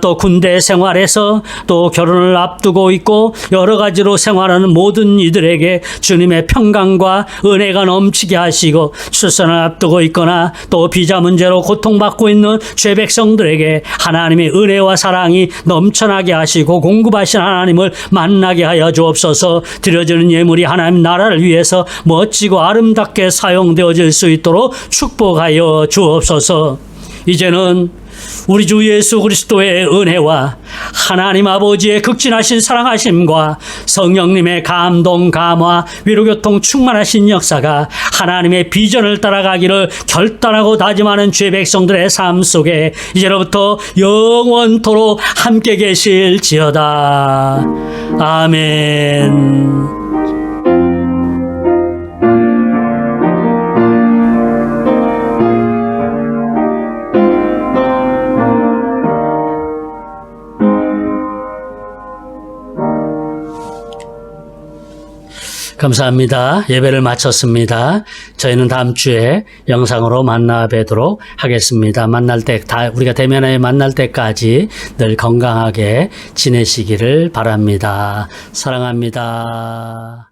또 군대 생활에서 또 결혼을 앞두고 있고 여러 가지로 생활하는 모든 이들에게 주님의 평강과 은혜가 넘치게 하시고 출산을 앞두고 있거나 또 비자 문제로 고통받고 있는 죄 백성들에게 하나님의 은혜와 사랑이 넘쳐나게 하시고 공급하신 하나님을 만나게 하여 주옵소서. 드려지는 예물이 하나님 나라를 위해서 멋지고 아름답게 사용되어질 수 있도록 축복하여 주옵소서. 이제는 우리 주 예수 그리스도의 은혜와 하나님 아버지의 극진하신 사랑하심과 성령님의 감동, 감화, 위로교통 충만하신 역사가 하나님의 비전을 따라가기를 결단하고 다짐하는 죄 백성들의 삶 속에 이제로부터 영원토록 함께 계실지어다. 아멘. 감사합니다. 예배를 마쳤습니다. 저희는 다음 주에 영상으로 만나 뵈도록 하겠습니다. 우리가 대면에 만날 때까지 늘 건강하게 지내시기를 바랍니다. 사랑합니다.